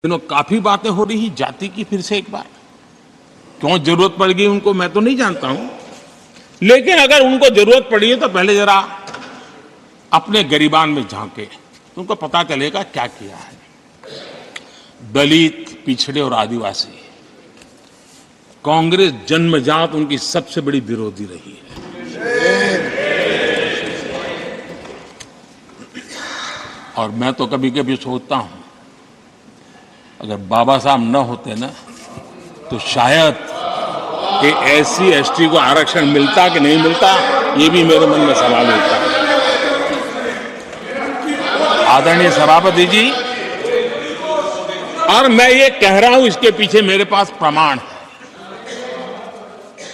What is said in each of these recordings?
दिनों काफी बातें हो रही जाति की। फिर से एक बार क्यों जरूरत पड़ गई उनको मैं तो नहीं जानता हूं, लेकिन अगर उनको जरूरत पड़ी है तो पहले जरा अपने गरिबान में झांके तो उनको पता चलेगा क्या किया है। दलित, पिछड़े और आदिवासी, कांग्रेस जन्मजात उनकी सबसे बड़ी विरोधी रही है। और मैं तो कभी कभी सोचता हूं अगर बाबा साहब न होते ना तो शायद कि एससी एसटी को आरक्षण मिलता कि नहीं मिलता, ये भी मेरे मन में सवाल उठता है। आदरणीय सभापति जी, और मैं ये कह रहा हूं, इसके पीछे मेरे पास प्रमाण है।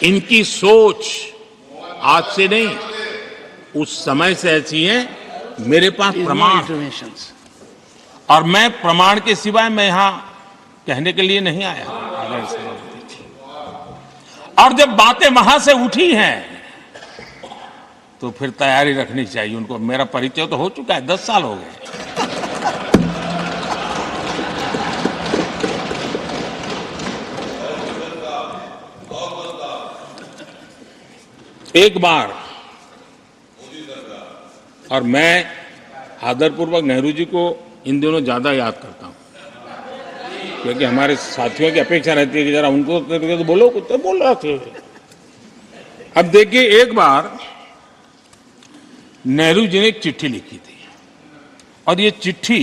इनकी सोच आज से नहीं, उस समय से ऐसी है। मेरे पास प्रमाण, और मैं प्रमाण के सिवाय मैं यहां कहने के लिए नहीं आया। और जब बातें वहां से उठी हैं तो फिर तैयारी रखनी चाहिए उनको। मेरा परिचय तो हो चुका है, 10 साल हो गए। एक बार, और मैं आदरपूर्वक नेहरू जी को इन दिनों ज्यादा याद करता हूं, क्योंकि हमारे साथियों की अपेक्षा रहती है कि जरा उनको तो बोलो, कुछ तो बोल रहे थे। अब देखिए, एक बार नेहरू जी ने एक चिट्ठी लिखी थी, और ये चिट्ठी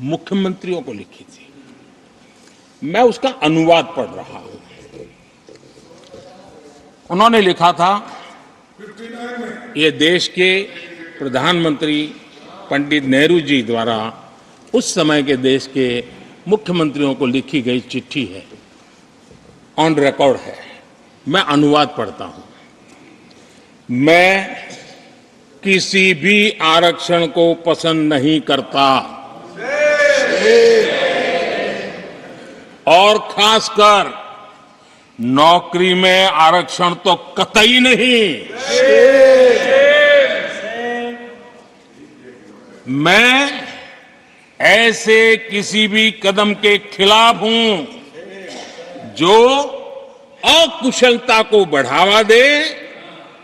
मुख्यमंत्रियों को लिखी थी। मैं उसका अनुवाद पढ़ रहा हूं। उन्होंने लिखा था, ये देश के प्रधानमंत्री पंडित नेहरू जी द्वारा उस समय के देश के मुख्यमंत्रियों को लिखी गई चिट्ठी है, ऑन रिकॉर्ड है। मैं अनुवाद पढ़ता हूं। मैं किसी भी आरक्षण को पसंद नहीं करता, और खासकर नौकरी में आरक्षण तो कतई नहीं। मैं ऐसे किसी भी कदम के खिलाफ हूं जो अकुशलता को बढ़ावा दे,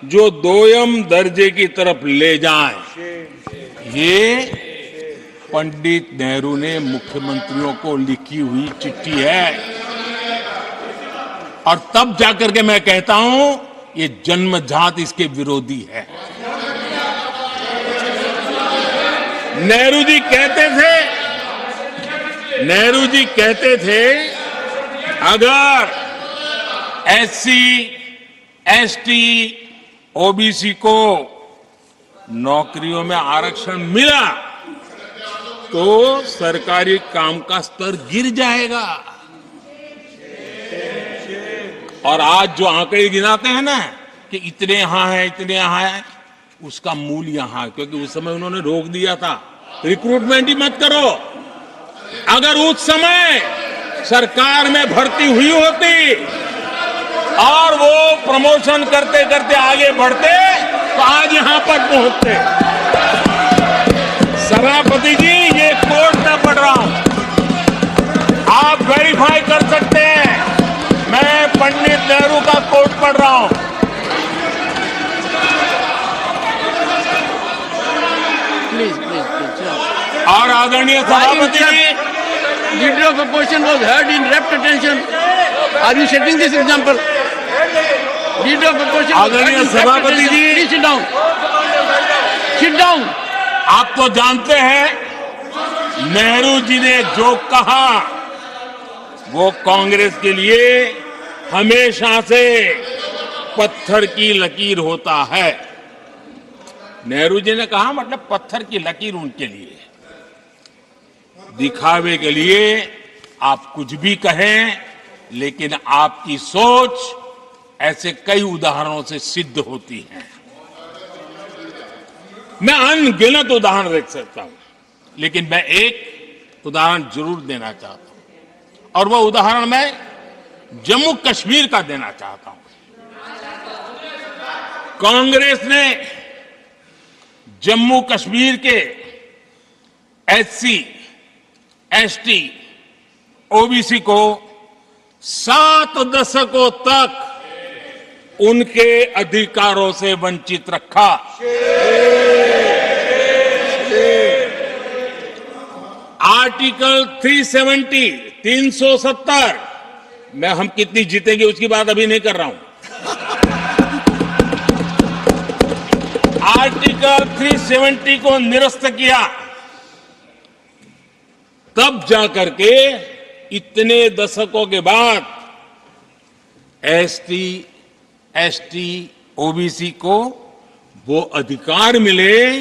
जो दोयम दर्जे की तरफ ले जाए। ये पंडित नेहरू ने मुख्यमंत्रियों को लिखी हुई चिट्ठी है। और तब जाकर के मैं कहता हूं ये जन्मजात इसके विरोधी है। नेहरू जी कहते थे अगर एससी, एसटी, ओबीसी को नौकरियों में आरक्षण मिला तो सरकारी काम का स्तर गिर जाएगा। और आज जो आंकड़े गिनाते हैं ना कि इतने यहां है, इतने यहां है, उसका मूल यहां है, क्योंकि उस समय उन्होंने रोक दिया था, रिक्रूटमेंट ही मत करो। अगर उस समय सरकार में भर्ती हुई होती और वो प्रमोशन करते करते आगे बढ़ते तो आज यहां पर पहुंचते। सभापति जी, ये कोर्ट में पढ़ रहा हूं, आप वेरीफाई कर सकते हैं। मैं पंडित नेहरू का कोट पढ़ रहा हूं। और आदरणीय सभापति ji, leader of opposition was heard in rapt attention. Are you setting this example? Leader of opposition, आदरणीय सभापति ji, sit down, sit down. आप तो जानते हैं नेहरू जी ने जो कहा वो कांग्रेस के लिए हमेशा से पत्थर की लकीर होता है। नेहरू जी ने कहा मतलब पत्थर की लकीर उनके लिए। दिखावे के लिए आप कुछ भी कहें, लेकिन आपकी सोच ऐसे कई उदाहरणों से सिद्ध होती है। मैं अनगिनत उदाहरण देख सकता हूं, लेकिन मैं एक उदाहरण जरूर देना चाहता हूं, और वह उदाहरण मैं जम्मू कश्मीर का देना चाहता हूं। कांग्रेस ने जम्मू कश्मीर के एससी, एसटी ओबीसी को 7 दशकों तक उनके अधिकारों से वंचित रखा। आर्टिकल 370 में हम कितनी जीतेंगे उसकी बात अभी नहीं कर रहा हूं। आर्टिकल 370 को निरस्त किया, तब जाकर के इतने दशकों के बाद एसटी, एसटी, ओबीसी को वो अधिकार मिले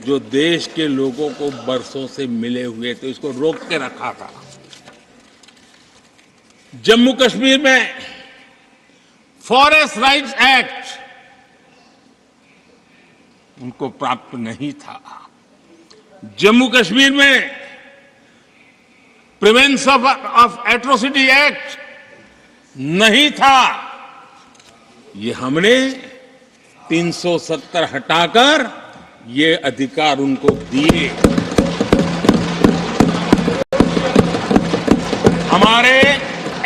जो देश के लोगों को बरसों से मिले हुए थे, उसको रोक के रखा था। जम्मू कश्मीर में फॉरेस्ट राइट्स एक्ट उनको प्राप्त नहीं था। जम्मू कश्मीर में प्रिवेंशन ऑफ एट्रोसिटी एक्ट नहीं था। ये हमने 370 हटाकर ये अधिकार उनको दिए। हमारे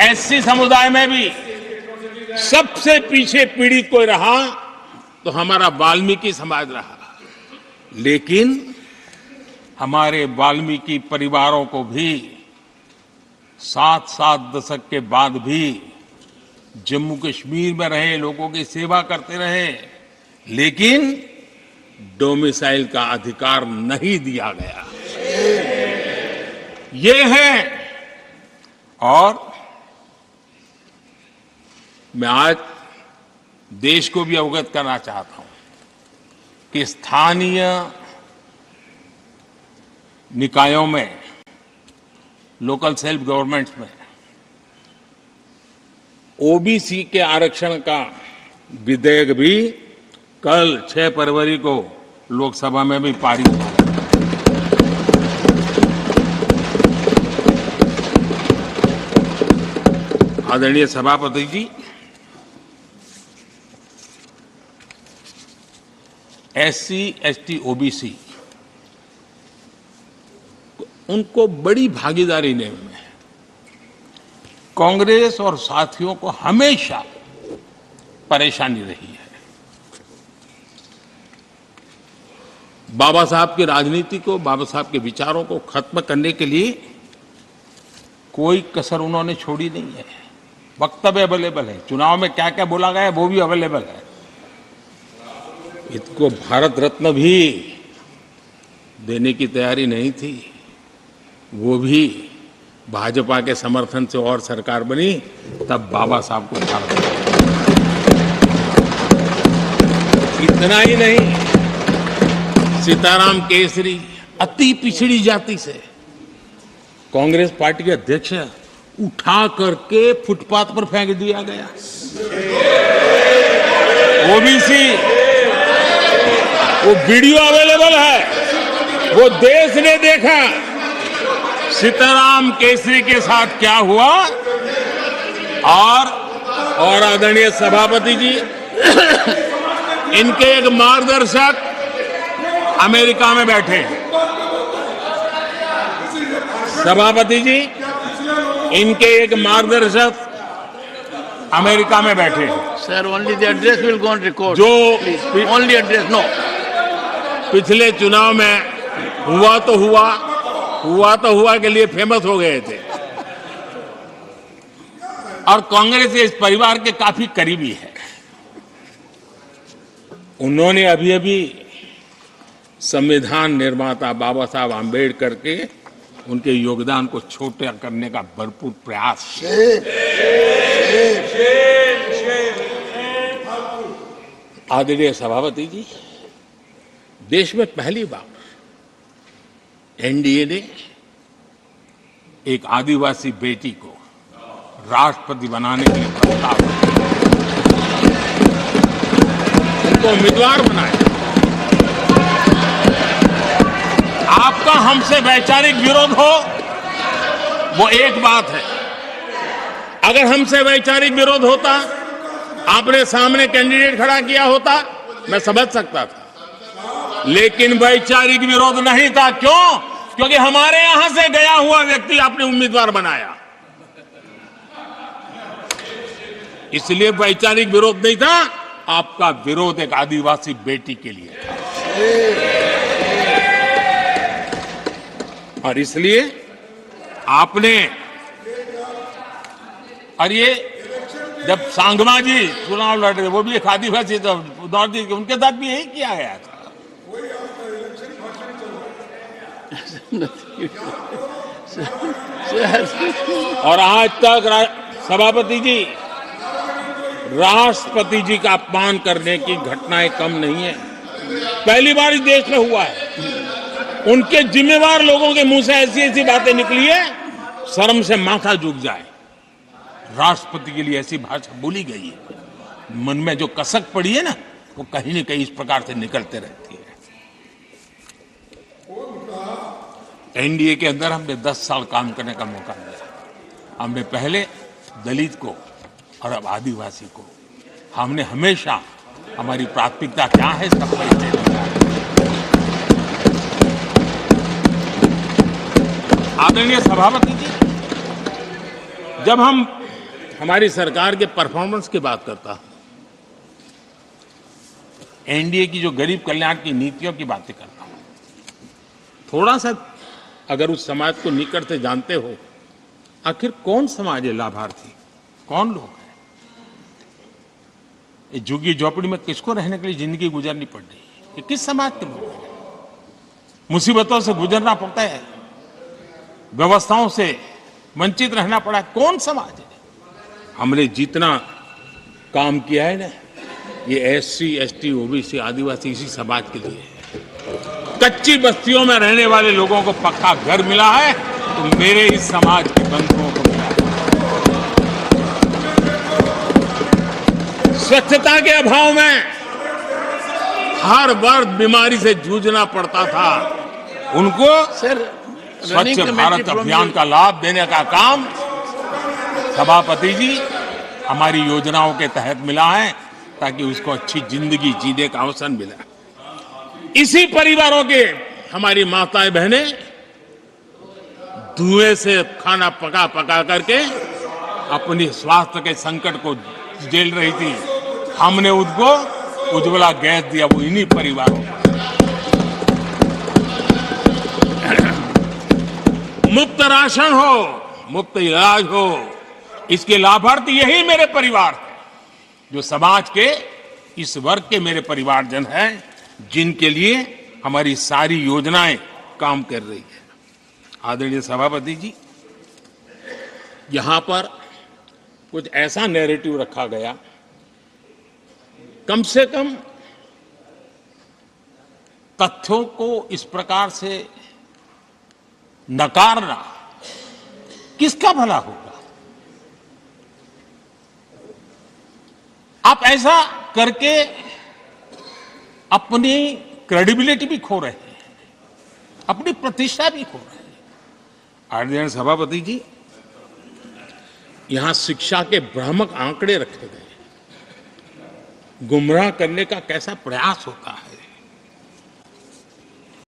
एससी समुदाय में भी सबसे पीछे पीड़ित कोई रहा तो हमारा वाल्मीकि समाज रहा, लेकिन हमारे वाल्मीकि परिवारों को भी 7 दशक के बाद भी जम्मू कश्मीर में रहे लोगों की सेवा करते रहे, लेकिन डोमिसाइल का अधिकार नहीं दिया गया। ये है। और मैं आज देश को भी अवगत करना चाहता हूं कि स्थानीय निकायों में, लोकल सेल्फ गवर्नमेंट्स में ओबीसी के आरक्षण का विधेयक भी कल 6 फरवरी को लोकसभा में भी पारित हुआ। आदरणीय सभापति जी, एससी, एसटी, ओबीसी उनको बड़ी भागीदारी लेने में कांग्रेस और साथियों को हमेशा परेशानी रही है। बाबा साहब की राजनीति को, बाबा साहब के विचारों को खत्म करने के लिए कोई कसर उन्होंने छोड़ी नहीं है। वक्तव्य अवेलेबल है, चुनाव में क्या क्या बोला गया है वो भी अवेलेबल है। इनको भारत रत्न भी देने की तैयारी नहीं थी, वो भी भाजपा के समर्थन से और सरकार बनी, तब बाबा साहब को भारत रत्न। इतना ही नहीं, सीताराम केसरी अति पिछड़ी जाति से कांग्रेस पार्टी के अध्यक्ष उठा करके फुटपाथ पर फेंक दिया गया। ओबीसी, वो वीडियो अवेलेबल है, वो देश ने देखा सीताराम केसरी के साथ क्या हुआ। और आदरणीय सभापति जी, इनके एक मार्गदर्शक अमेरिका में बैठे हैं। सभापति जी, इनके एक मार्गदर्शक अमेरिका में बैठे हैं। Sir, only the address will go on record. जो ओनली एड्रेस, नो। पिछले चुनाव में हुआ तो हुआ के लिए फेमस हो गए थे और कांग्रेस इस परिवार के काफी करीबी है। उन्होंने अभी अभी संविधान निर्माता बाबा साहब आंबेडकर के उनके योगदान को छोटा करने का भरपूर प्रयास। आदरणीय सभापति जी, देश में पहली बार एनडीए ने एक आदिवासी बेटी को राष्ट्रपति बनाने के लिए प्रस्ताव उनको उम्मीदवार बनाया। आपका हमसे वैचारिक विरोध हो वो एक बात है, अगर हमसे वैचारिक विरोध होता, आपने सामने कैंडिडेट खड़ा किया होता, मैं समझ सकता था, लेकिन वैचारिक विरोध नहीं था। क्यों? क्योंकि हमारे यहां से गया हुआ व्यक्ति आपने उम्मीदवार बनाया। इसलिए वैचारिक विरोध नहीं था, आपका विरोध एक आदिवासी बेटी के लिए था। और इसलिए आपने, और ये जब सांगमा जी चुनाव लड़ रहे, वो भी एक आदिवासी तो नॉर्थ ईस्ट, उनके साथ भी यही किया गया था। और आज तक सभापति जी, राष्ट्रपति जी का अपमान करने की घटनाएं कम नहीं है। पहली बार इस देश में हुआ है। उनके जिम्मेवार लोगों के मुंह से ऐसी ऐसी बातें निकली है, शर्म से माथा झुक जाए। राष्ट्रपति के लिए ऐसी भाषा बोली गई है, मन में जो कसक पड़ी है ना, वो कहीं न कहीं इस प्रकार से निकलते रहती है। एनडीए के अंदर हमने 10 साल काम करने का मौका मिला। हमने पहले दलित को और अब आदिवासी को, हमने हमेशा, हमारी प्राथमिकता क्या है सब परिचय दिया। आदरणीय सभापति जी, जब हम हमारी सरकार के परफॉर्मेंस की बात करता हूं, एनडीए की जो गरीब कल्याण की नीतियों की बातें करता हूं, थोड़ा सा अगर उस समाज को निकट से जानते हो, आखिर कौन समाज है लाभार्थी, कौन लोग हैं? ये झुग्गी झोपड़ी में किसको रहने के लिए जिंदगी गुजरनी पड़ रही है? ये किस समाज के लोग हैं? मुसीबतों से गुजरना पड़ता है, व्यवस्थाओं से वंचित रहना पड़ा है, कौन समाज है? हमने जितना काम किया है ना, ये एससी, एसटी, ओबीसी, आदिवासी, इसी समाज के लिए है। कच्ची बस्तियों में रहने वाले लोगों को पक्का घर मिला है, तो मेरे इस समाज के बंधुओं को मिला है। स्वच्छता के अभाव में हर वर्ग बीमारी से जूझना पड़ता था, उनको स्वच्छ भारत अभियान का लाभ देने का काम सभापति जी हमारी योजनाओं के तहत मिला है, ताकि उसको अच्छी जिंदगी जीने का अवसर मिला। इसी परिवारों के हमारी माताएं बहनें धुएं से खाना पका पका करके अपनी स्वास्थ्य के संकट को झेल रही थी। हमने उनको उज्ज्वला गैस दिया, वो इन्हीं परिवारों को। मुफ्त राशन हो, मुफ्त इलाज हो, इसके लाभार्थी यही मेरे परिवार हैं, जो समाज के इस वर्ग के मेरे परिवारजन हैं, जिनके लिए हमारी सारी योजनाएं काम कर रही है। आदरणीय सभापति जी, यहां पर कुछ ऐसा नैरेटिव रखा गया, कम से कम तथ्यों को इस प्रकार से नकारना किसका भला होगा? आप ऐसा करके अपनी क्रेडिबिलिटी भी खो रहे हैं, अपनी प्रतिष्ठा भी खो रहे हैं। आदरणीय सभापति जी, यहां शिक्षा के भ्रामक आंकड़े रखे गए, गुमराह करने का कैसा प्रयास होता है।